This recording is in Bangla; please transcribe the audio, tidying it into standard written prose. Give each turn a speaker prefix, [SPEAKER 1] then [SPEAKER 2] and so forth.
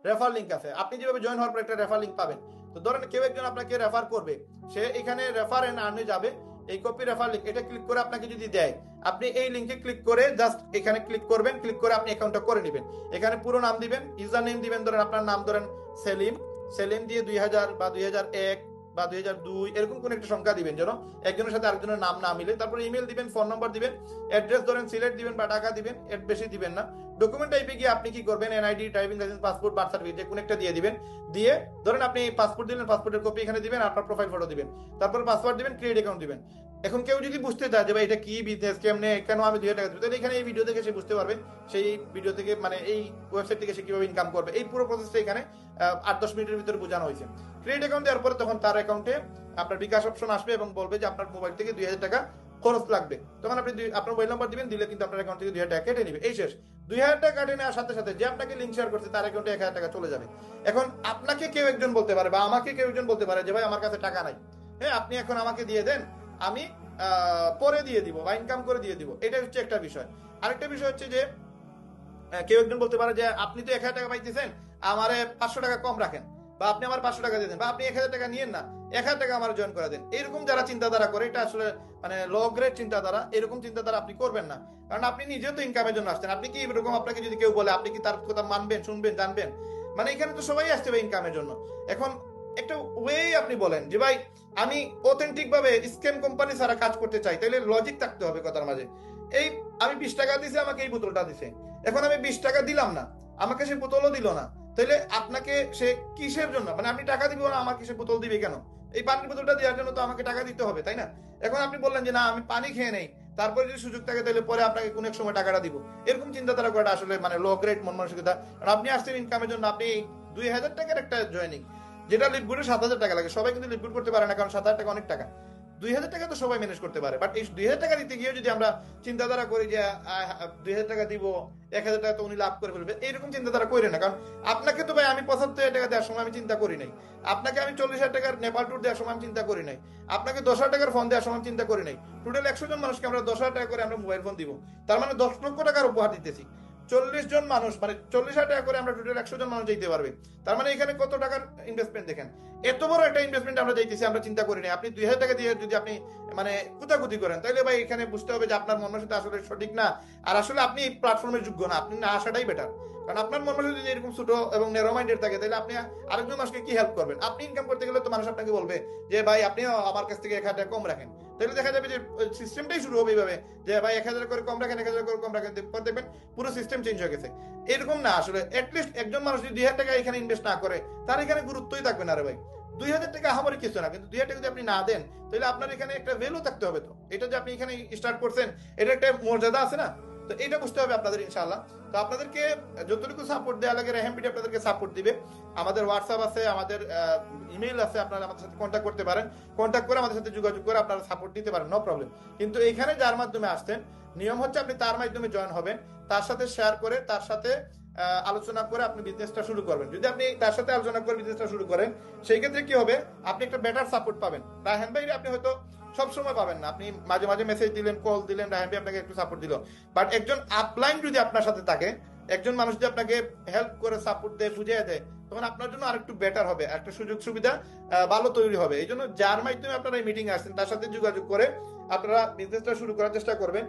[SPEAKER 1] রেফার লিঙ্ক আছে। আপনি যেভাবে জয়েন হওয়ার পর একটা রেফার লিঙ্ক পাবেন। তো ধরেন কেউ একজন আপনাকে রেফার করবে, সে এখানে রেফার এন্ড আর্নে যাবে, এই কপি রেফার লিঙ্ক এটা ক্লিক করে আপনাকে যদি দেয়, আপনি এই লিঙ্কে ক্লিক করে জাস্ট এখানে ক্লিক করবেন, ক্লিক করে আপনি অ্যাকাউন্টটা করে নেবেন। এখানে পুরো নাম দিবেন, ইউজার নেম দিবেন, ধরেন আপনার নাম ধরেন সেলিম, সেলিম দিয়ে 2000 বা 2001 বা 2002 এরকম কোন একটা সংখ্যা দিবেন, যেন একজনের সাথে আরেকজনের নাম না মিলে। তারপর ইমেল দিবেন, ফোন নাম্বার দিবেন, অ্যাড্রেস ধরেন সিলেট দিবেন বা টাকা দিবেন, এর বেশি দিবেন না। ডকুমেন্ট টাইপে গিয়ে আপনি কি করবেন, NID, driving licence, passport, birth certificate যে কোনো একটা দিয়ে দিবেন। দিয়ে ধরেন আপনি পাসপোর্ট দিলেন, পাসপোর্টের কপি এখানে দিবেন, আপনার প্রোফাইল ফটো দিবেন, তারপর পাসওয়ার্ড দিবেন, ক্রিয়েট অ্যাকাউন্ট দিবেন। এখন কেউ যদি বুঝতে চায় যে ভাই এটা কি বিজনেস, কেমনে, কেন আমি 2000 টাকা দিব, তাহলে এখানে এই ভিডিও থেকে সে বুঝতে পারবে, সেই ভিডিও থেকে মানে এই ওয়েবসাইট থেকে সে কিভাবে ইনকাম করবে। এই পুরো প্রসেসটা এখানে 8-10 মিনিটের ভিতরে বোঝানো হয়েছে। ক্রিয়েট অ্যাকাউন্ট দেওয়ার পরে তখন তার অ্যাকাউন্টে আপনার বিকাশ অপশন আসবে এবং বলবে যে আপনার মোবাইল থেকে 2000 টাকা খরচ লাগবে। তখন আপনি আপনার মোবাইল নাম্বার দিবেন, দিলে কিন্তু আপনার অ্যাকাউন্ট থেকে 2000 টাকা কেটে নিবে, এই শেষ। 2000 টাকা কেটে নেওয়ার সাথে সাথে যে আপনাকে লিঙ্ক শেয়ার করছে তার অ্যাকাউন্টে 1000 টাকা চলে যাবে। এখন আপনাকে কেউ একজন বলতে পারে বা আমাকে কেউ একজন বলতে পারে যে ভাই আমার কাছে টাকা নাই, হ্যাঁ আপনি এখন আমাকে দিয়ে দেন, আমি পরে দিয়ে দিব বা ইনকাম করে দিয়ে দিব। এটা হচ্ছে একটা বিষয়। আরেকটা বিষয় হচ্ছে যে কেউ একজন বলতে পারে যে আপনি তো 1000 টাকা পাইতেছেন, আমারে 500 টাকা কম রাখেন, বা আপনি আমার 500 টাকা দিয়ে দেন, বা আপনি 1000 টাকা নিয়েন না, 1000 টাকা আমার জয়েন করে দেন। এরকম যারা চিন্তাধারা করে, এটা আসলে মানে লো গ্রেড চিন্তাধারা। এরকম চিন্তাধারা আপনি করবেন না, কারণ আপনি নিজেও তো ইনকামের জন্য আসছেন। আপনি কি এরকম আপনাকে যদি কেউ বলে, আপনি কি তার কথা মানবেন, শুনবেন, জানবেন? মানে এখানে তো সবাই আসছে ভাই ইনকামের জন্য। এখন একটা ওয়ে আপনি বলেন যে ভাই আমি অথেন্টিক ভাবে স্ক্যাম কোম্পানি ছাড়া কাজ করতে চাই, তাহলে লজিক থাকতে হবে কথার মাঝে। এই আমি 20 টাকা দিছে, আমাকে এই বোতলটা দিছে, এখন আমি 20 টাকা দিলাম না, আমাকে সে বোতলও দিল না, তাহলে আপনাকে সে কিসের জন্য, মানে আপনি টাকা দিব না, আমাকে সে বোতল দিবে কেন? এই পানির বোতলটা দেওয়ার জন্য তো আমাকে টাকা দিতে হবে, তাই না? এখন আপনি বললেন যে না আমি পানি খেয়ে নেই, তারপরে যদি সুযোগ থাকে তাহলে পরে আপনাকে কোন এক সময় টাকাটা দিব। এরকম চিন্তাধারা করাটা আসলে মানে লো গ্রেড মন মানসিকতা। কারণ আপনি আসছেন ইনকামের জন্য, আপনি 2000 টাকার একটা জয়েনিং, যেটা লিপগুডে 7000 টাকা লাগে। সবাই কিন্তু লিপগুড করতে পারে না, কারণ 7000 টাকা অনেক টাকা। 2000 টাকা তো সবাই ম্যানেজ করতে পারে, বাট এই 2000 টাকা দিতে গিয়ে যদি আমরা চিন্তাধারা করি যে 2000 টাকা দিব, 1000 টাকা তো উনি লাভ করে ফেলবে, এইরকম চিন্তাধারা করে না। কারণ আপনাকে তো ভাই আমি 75,000 টাকা দেওয়ার সময় আমি চিন্তা করি নাই, আপনাকে আমি 40,000 টাকার নেপাল ট্যুর দেওয়ার সময় আমি চিন্তা করি নাই, আপনাকে 10,000 টাকার ফোন দেওয়ার সময় চিন্তা করি নাই। টোটাল 100 জন মানুষকে আমরা 10,000 টাকা করে আমরা মোবাইল ফোন দিব, তার মানে 10 লক্ষ টাকার উপহার দিতেছি। 40 জন মানুষ মানে 40,000 টাকা করে আমরা টোটাল 100 জন মানুষ যেতে পারবে। তার মানে এখানে কত টাকার ইনভেস্টমেন্ট দেখেন। এত বড় একটা ইনভেস্টমেন্ট আমরা যাইতেছি, আমরা চিন্তা করি না। আপনি 2000 টাকা দিয়ে যদি আপনি মানে কুতাকুতি করেন, তাহলে ভাই এখানে বুঝতে হবে যে আপনার মন মানসিকতা আসলে সঠিক না, আর আসলে আপনি এই প্ল্যাটফর্মের যোগ্য না, আপনি না আসাটাই বেটার। কারণ আপনার মন মানসিকতা যদি এরকম ছোট এবং ন্যারো মাইন্ডেড থাকে, তাহলে আপনি আরেকজন মানুষকে কি হেল্প করবেন? আপনি ইনকাম করতে গেলে তো মানুষ আপনাকে বলবে যে ভাই আপনি আমার কাছ থেকে 1000 টাকা কম রাখেন, তাহলে দেখা যাবে যে সিস্টেমটাই শুরু হবে এইভাবে যে ভাই 1000 করে কম রাখেন, 1000 করে কম রাখেন, পরে দেখবেন পুরো সিস্টেম চেঞ্জ হয়ে গেছে। এরকম না, আসলে এটলিস্ট একজন মানুষ যদি 2000 টাকা এখানে ইনভেস্ট না করে, তার এখানে গুরুত্বই থাকবে না রে ভাই। 2000 টাকা আমারই কিছু না, কিন্তু 2000 টাকা যদি আপনি না দেন, তাহলে আপনার এখানে একটা ভ্যালু থাকতে হবে। তো এটা যে আপনি এখানে স্টার্ট করছেন, এটা একটা মর্যাদা আছে না? তো এটা বুঝতে হবে আপনাদের ইনশাআল্লাহ। তো আপনাদেরকে যতটুকু সাপোর্ট দেওয়া লাগে রেহাম পিডি আপনাদেরকে সাপোর্ট দিবে। আমাদের হোয়াটসঅ্যাপ আছে, আমাদের ইমেইল আছে, আপনারা আমাদের সাথে কন্ট্যাক্ট করতে পারেন। কন্ট্যাক্ট করে আমাদের সাথে যোগাযোগ করে আপনারা সাপোর্ট দিতে পারেন, নো প্রবলেম। কিন্তু এইখানে যার মাধ্যমে আসছেন, নিয়ম হচ্ছে আপনি তার মাধ্যমে জয়েন হবেন, তার সাথে শেয়ার করে, তার সাথে আলোচনা করে আপনি বিজনেসটা শুরু করবেন। যদি আপনি তার সাথে আলোচনা করে বিজনেসটা শুরু করেন, সেই ক্ষেত্রে কি হবে, আপনি একটা বেটার সাপোর্ট পাবেন। রায়হান ভাই আপনি হয়তো সব সময় পাবেন না, আপনি মাঝে মাঝে মেসেজ দিলেন, কল দিলেন, রায়হান ভাই আপনাকে একটু সাপোর্ট দিল। বাট একজন আপলাইন যদি আপনার সাথে থাকে, একজন মানুষ যদি আপনাকে হেল্প করে, সাপোর্ট দেয়, বুঝিয়ে দেয়, তখন আপনার জন্য আরেকটু বেটার হবে, একটা সুযোগ সুবিধা ভালো তৈরি হবে। এই জন্য যার মাধ্যমে আপনারা এই মিটিং আসছেন, তার সাথে যোগাযোগ করে আপনারা বিজনেসটা শুরু করার চেষ্টা করবেন।